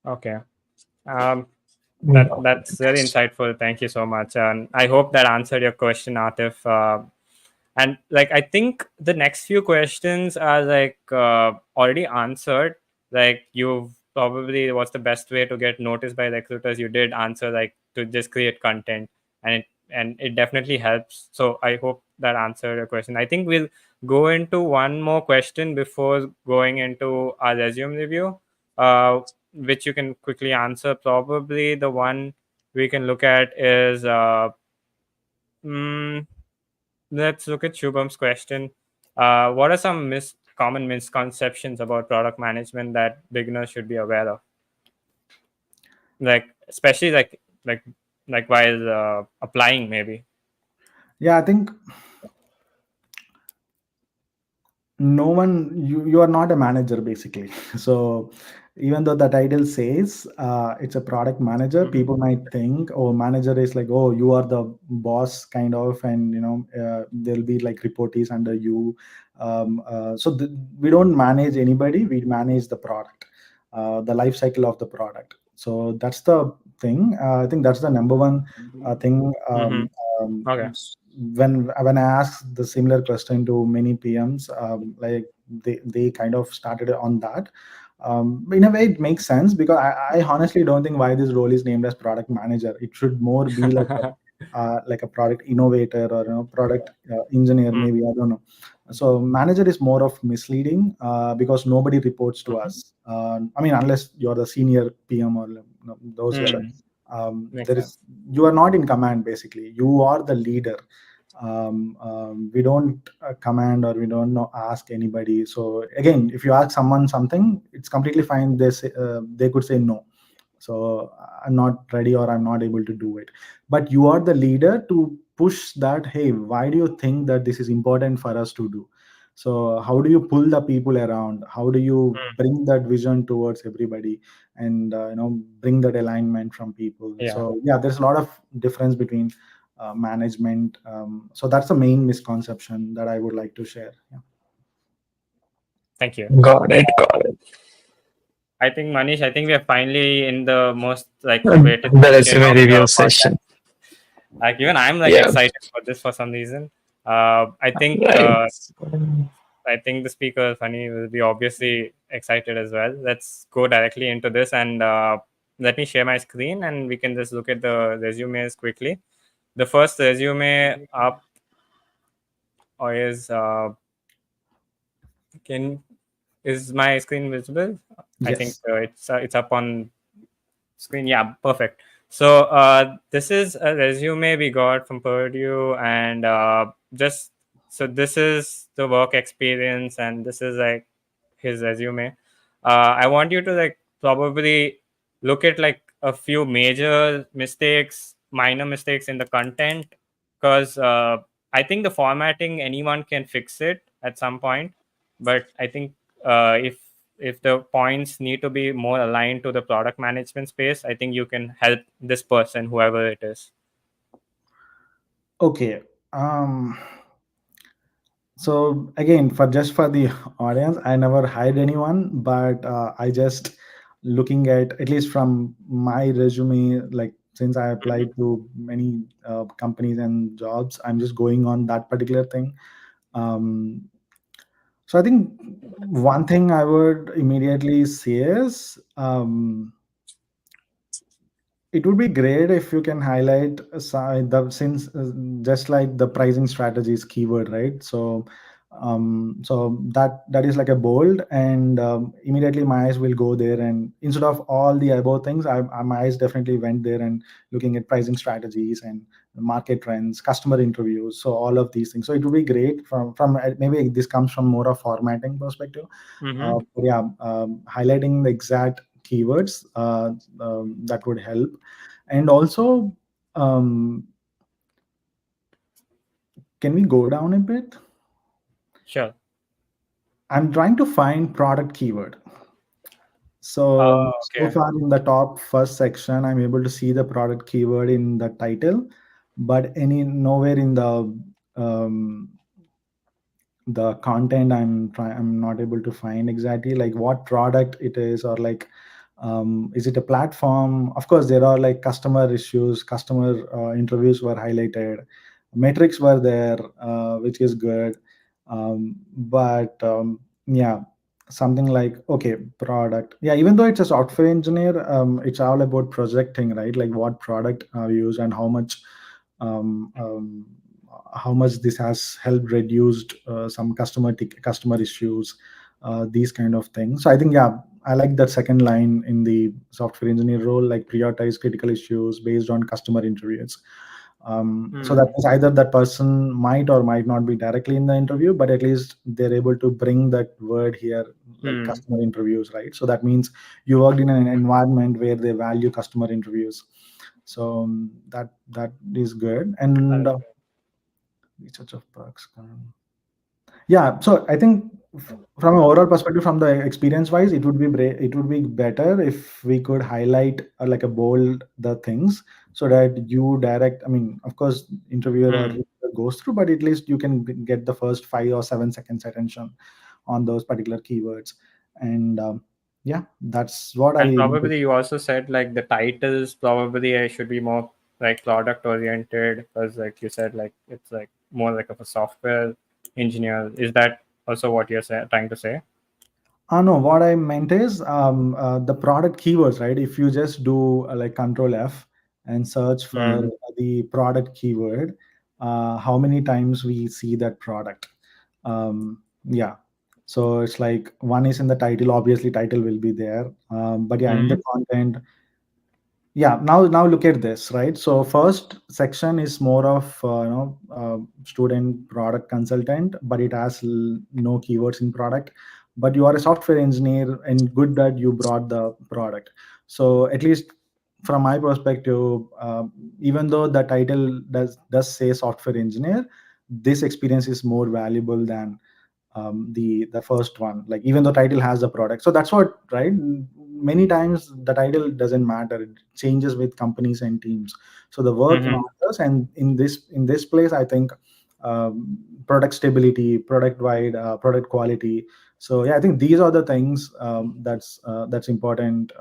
Okay. That's very insightful. Thank you so much, and I hope that answered your question, Atif. And like I think the next few questions are like already answered. Like you've probably what's the best way to get noticed by recruiters? You did answer like to just create content, and it definitely helps. So I hope that answered your question. I think we'll go into one more question before going into our resume review. Which you can quickly answer. Probably the one we can look at is mm, let's look at Shubham's question. What are some common misconceptions about product management that beginners should be aware of? Like especially like like while applying maybe. Yeah, I think no one, you are not a manager basically. So even though the title says it's a product manager, Mm-hmm. people might think, oh, manager is like, oh, you are the boss kind of, and there'll be like reportees under you. We don't manage anybody, we manage the product, the life cycle of the product. So that's the thing. I think that's the number one thing. Mm-hmm. Um, Okay. when I asked the similar question to many PMs, like they kind of started on that. In a way, it makes sense because I honestly don't think why this role is named as product manager. It should more be like a product innovator or product engineer, Mm-hmm. maybe, I don't know. So manager is more of misleading because nobody reports to us. I mean, unless you're the senior PM or those level. Mm. Makes There is, sense. you are not in command basically, you are the leader. We don't command, or we don't know, ask anybody. So again, if you ask someone something, it's completely fine. They could say no, so I'm not ready or I'm not able to do it. But you are the leader to push that, hey, why do you think that this is important for us to do? So how do you pull the people around, how do you Mm. bring that vision towards everybody, and bring that alignment from people? Yeah. So yeah, there's a lot of difference between management. So that's the main misconception that I would like to share. Yeah. Thank you. Got it, got it. I think Manish, I think we are finally in the most like awaited The section resume of review the podcast. session. Like even I'm like Yeah, excited for this for some reason. I think right. I think the speaker Phani will be obviously excited as well. Let's go directly into this and let me share my screen and we can just look at the resumes quickly. The first resume up is can is my screen visible? I think Yes. it's up on screen. Yeah, perfect. So this is a resume we got from Purdue, and just so this is the work experience, and this is like his resume. I want you to like probably look at like a few major mistakes, minor mistakes in the content, because I think the formatting anyone can fix it at some point, but I think if if the points need to be more aligned to the product management space, I think you can help this person, whoever it is. Okay. Um, so again, for just for the audience, I never hired anyone, but I just looking at least from my resume, like since I Mhm. applied to many companies and jobs, I'm just going on that particular thing. Um, so I think one thing I would immediately say is it would be great if you can highlight the since just like the pricing strategies keyword, right? So that is like a bold, and immediately my eyes will go there, and instead of all the above things, my eyes definitely went there and looking at pricing strategies and market trends, customer interviews, so all of these things. So it would be great from maybe this comes from more of formatting perspective. Mm-hmm. But yeah, highlighting the exact keywords that would help. And also, um, can we go down a bit? Sure. I'm trying to find product keyword. So Okay. far in the top first section, I'm able to see the product keyword in the title, but any nowhere in um, the content I'm not able to find exactly like what product it is, or like is it a platform. Of course there are like customer issues, customer interviews were highlighted, metrics were there, which is good. But yeah, something like okay, product, yeah, even though it's a software engineer, it's all about projecting, right? Like what product you use and um, um, how much this has helped reduced some customer issues, these kind of things. So I think, yeah, I like that second line in the software engineer role, like prioritize critical issues based on customer interviews. So that Hmm. means either that person might or might not be directly in the interview, but at least they're able to bring that word here, like Hmm. customer interviews, right? So that means you worked in an environment where they value customer interviews. So that is good. That And is good. research of perks. Yeah, so I think from an overall perspective, from the experience wise, it would be better if we could highlight like a bold the things, so that you direct. I mean, of course, interviewer or Hmm. recruiter goes through, but at least you can get the first 5 or 7 seconds attention on those particular keywords. And yeah, that's what And I. probably you also said like the titles probably I should be more like product oriented, because like you said, like it's like more like of a software engineer. Is that also what you're trying to say? No, what I meant is the product keywords, right? If you just do like Control F and search for Hmm. the product keyword, how many times we see that product? Yeah. So it's like one is in the title, obviously, title will be there. But yeah, in the Hmm. content, yeah, now look at this, right? So first section is more of student product consultant, but it has no keywords in product. But you are a software engineer, and good that you brought the product. So at least from my perspective, even though the title does say software engineer, this experience is more valuable than the first one. Like even the title has the product, so that's what, right? Many times the title doesn't matter, it changes with companies and teams. So the work Hmm. matters, and in this place I think product stability, product wide, product quality. So yeah, I think these are the things that's important,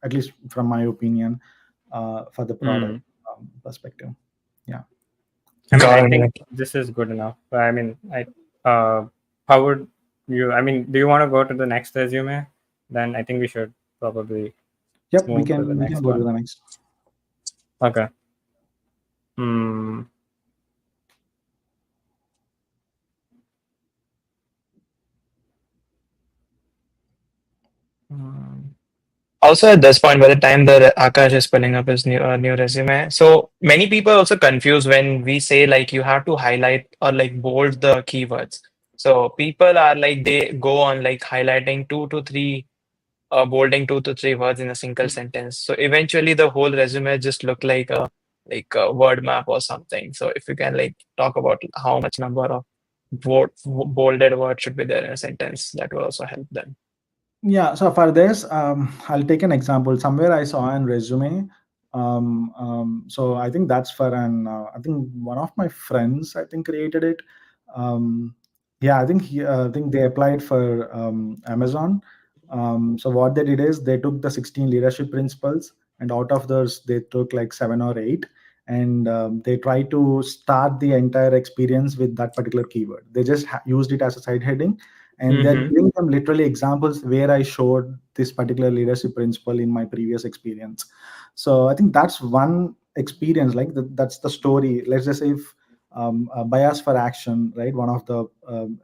at least from my opinion, for the product Hmm. perspective. Yeah. I mean, I Got think it. this is good enough. I mean, how would you? I mean, do you want to go to the next resume? Then I think we should probably Yep, move to the we can next go to one. the next. Okay. Hmm. Hmm. Also, at this point, by the time the Akash is pulling up his new resume, so many people also confuse when we say like you have to highlight or like bold the keywords. So people are like they go on like highlighting two to three, bolding two to three words in a single sentence. So eventually, the whole resume just look like a word map or something. So if you can like talk about how much number of bolded words should be there in a sentence, that will also help them. Yeah, so for this, I'll take an example. Somewhere I saw an resume. So I think that's for an. I think one of my friends, I think, created it. Um, yeah, I think they applied for Amazon. So what they did is they took the 16 leadership principles, and out of those they took like 7 or 8, and they try to start the entire experience with that particular keyword. They just used it as a side heading, and they're Mm-hmm. giving them literally examples where I showed this particular leadership principle in my previous experience. So I think that's one experience, like that's the story. Let's just say if bias for action, right? One of the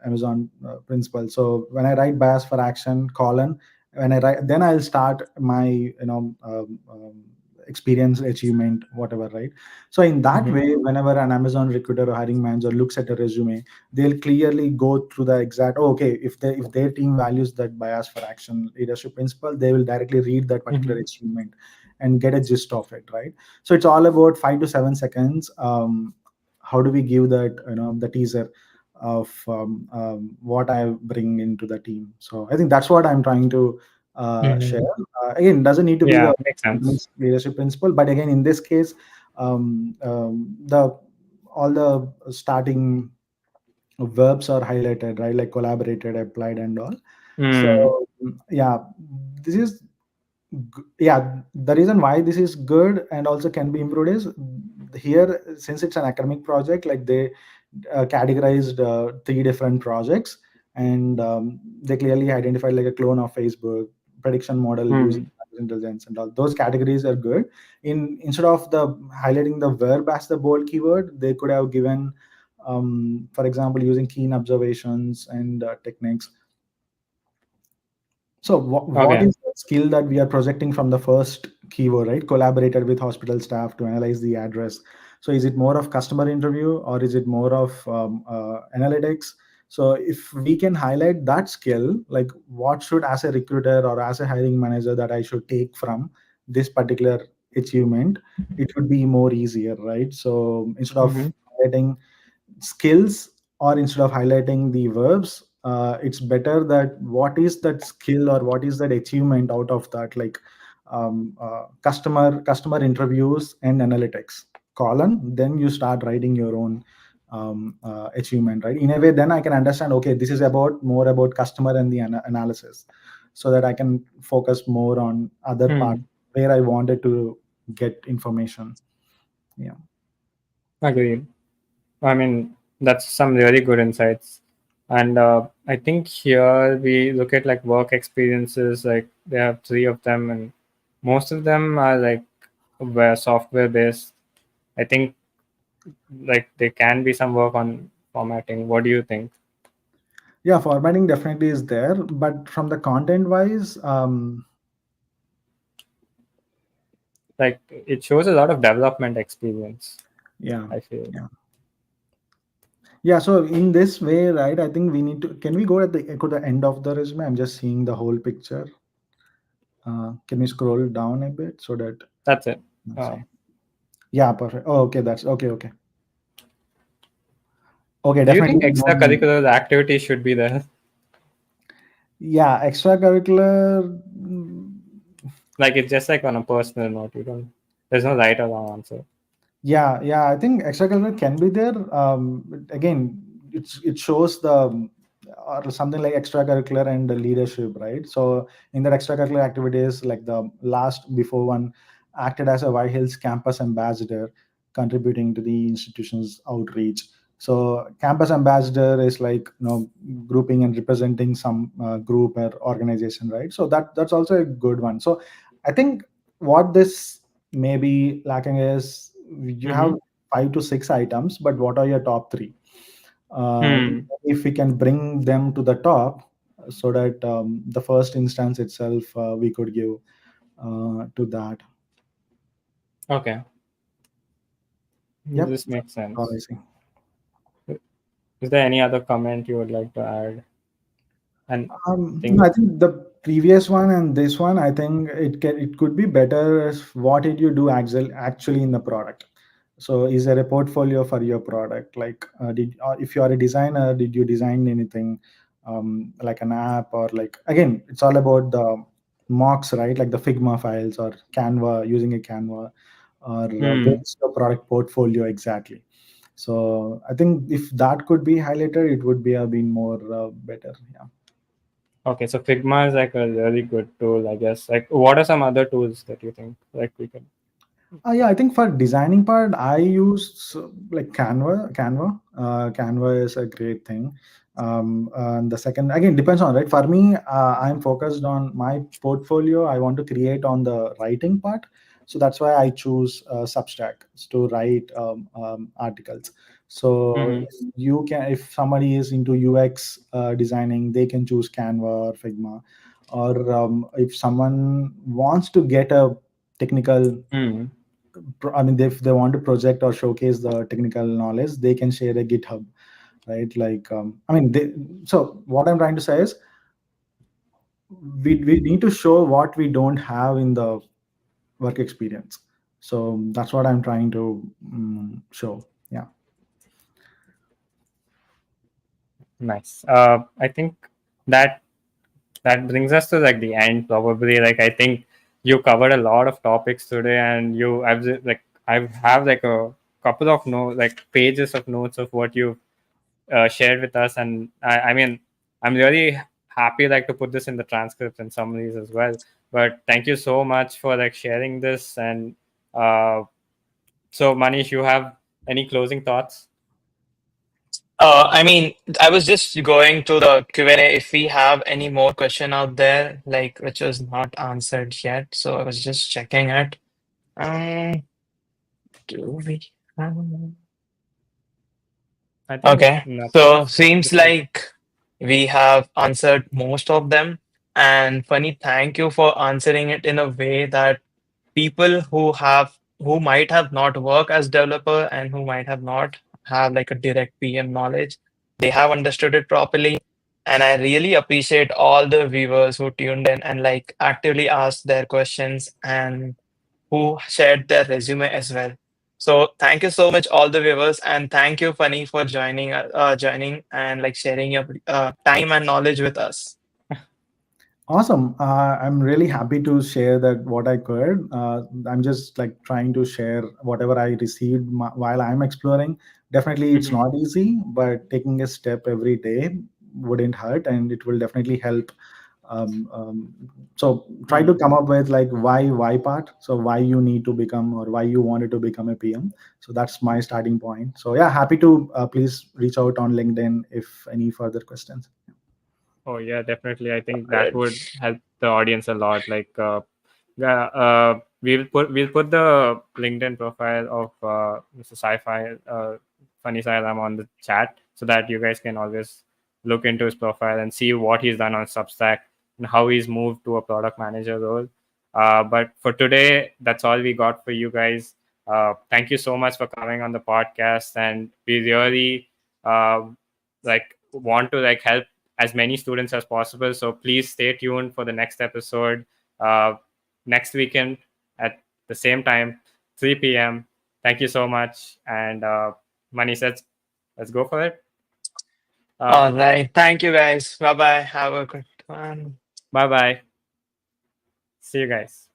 Amazon principles. So when I write bias for action colon, when I write, then I'll start my experience, achievement, whatever, right? So in that Mm-hmm. way, whenever an Amazon recruiter or hiring manager looks at a resume, they'll clearly go through the exact, oh, okay, if their team values that bias for action leadership principle, they will directly read that particular Mm-hmm. achievement and get a gist of it, right? So it's all about 5 to 7 seconds. How do we give that, the teaser of what I bring into the team? So I think that's what I'm trying to share. Mm-hmm. Again, doesn't need to be Yeah, the makes sense. leadership principle, but again, in this case, the all the starting verbs are highlighted, right? Like collaborated, applied, and all. So Mm. yeah, this is yeah, the reason why this is good and also can be improved is here, since it's an academic project, like they categorized 3 different projects, and they clearly identified like a clone of Facebook, prediction model using Mm. intelligence, and all those categories are good. Instead of the highlighting the verb as the bold keyword, they could have given, for example, using keen observations and techniques. So what Okay. is the skill that we are projecting from the first keyword, right? Collaborated with hospital staff to analyze the address. So is it more of customer interview, or is it more of analytics? So if we can highlight that skill, like what should, as a recruiter or as a hiring manager, that I should take from this particular achievement, it would be more easier, right? So instead Mm-hmm. of highlighting skills, or instead of highlighting the verbs, it's better that what is that skill or what is that achievement out of that, like customer interviews and analytics column, then you start writing your own achievement, right? In a way, then I can understand, okay, this is about more about customer and the analysis, so that I can focus more on other part Mm. where I wanted to get information. Yeah. Agreed. I mean, that's some really good insights. And I think here we look at like work experiences, like they have 3 of them, and most of them are like where software based. I think like there can be some work on formatting. What do you think? Yeah, formatting definitely is there, but from the content wise, Like it shows a lot of development experience, yeah, I feel. yeah, yeah. So in this way, right? I think we need to. Can we go at the end of the resume? I'm just seeing the whole picture. Can we scroll down a bit so that, That's it. let's Uh, see? Yeah, perfect. Oh, okay, that's okay. Okay, okay. do you think Definitely. We don't. extracurricular activities should be there? Yeah, extracurricular. Like it's just like on a personal note. You don't. There's no right or wrong answer. Yeah, yeah, I think extracurricular can be there. But again, it shows the, or something like extracurricular and the leadership, right? So in that extracurricular activities, like the last before one, acted as a White Hills campus ambassador, contributing to the institution's outreach. So campus ambassador is like, grouping and representing some group or organization, right? So that's also a good one. So I think what this may be lacking is, you have Mm-hmm. 5 to 6 items, but what are your top three? Hmm. If we can bring them to the top, so that the first instance itself, we could give to that. Okay. Yep. This makes That's all I sense. see. Is there any other comment you would like to add? And No, think. I think the previous one and this one, I think it could be better as what did you do actually in the product. So is there a portfolio for your product? Like, if you are a designer, did you design anything? like an app, or like, again, it's all about the mocks, right? Like the Figma files or Canva, using a Canva, or Hmm. what's the product portfolio exactly. So I think if that could be highlighted, it would be a been more better. Yeah. Okay, so Figma is like a really good tool, I guess. Like, what are some other tools that you think like we can? Yeah, I think for designing part, I use like Canva. Canva is a great thing. And the second, again, depends on, right. For me, I'm focused on my portfolio. I want to create on the writing part, so that's why I choose Substack to write articles. So Mm-hmm. you can, if somebody is into UX designing, they can choose Canva or Figma. Or if someone wants to get a technical, Hmm. I mean, if they want to project or showcase the technical knowledge, they can share a GitHub, right? Like, I mean, so what I'm trying to say is, we need to show what we don't have in the work experience. So that's what I'm trying to show. Yeah. Nice. I think that that brings us to like the end probably. Like, I think you covered a lot of topics today, and I have like a couple of notes, like pages of notes of what you shared with us, and I mean, I'm really happy like to put this in the transcripts and summaries as well. But thank you so much for like sharing this. And uh, so Manish, you have any closing thoughts? I mean, I was just going to the Q&A if we have any more question out there, like which was not answered yet. So I was just checking it. Um, do we have? I think Okay, nothing. so seems like we have answered most of them. And Funny, thank you for answering it in a way that people who might have not worked as developer and who might have not have like a direct PM knowledge, they have understood it properly. And I really appreciate all the viewers who tuned in and like actively asked their questions and who shared their resume as well. So thank you so much, all the viewers, and thank you, Funny, for joining and like sharing your time and knowledge with us. Awesome. I'm really happy to share that what I could. I'm just like trying to share whatever I received while I'm exploring. Definitely, it's Mhm. not easy, but taking a step every day wouldn't hurt, and it will definitely help. So try to Mm. come up with like why part. So why you need to become, or why you wanted to become a PM. So that's my starting point. So yeah, happy to please reach out on LinkedIn if any further questions. Oh yeah, definitely. I think that Great. would help the audience a lot. Like, yeah, we'll put the LinkedIn profile of Mr. Sci-Fi Funny Sailam on the chat, so that you guys can always look into his profile and see what he's done on Substack and how he's moved to a product manager role. But for today, that's all we got for you guys. Thank you so much for coming on the podcast, and we really uh, like want to like help as many students as possible. So please stay tuned for the next episode uh, next weekend at the same time, 3 p.m. Thank you so much. And Mani says, let's go for it. All right. Thank you guys. Bye bye. Have a good one. Bye bye. See you guys.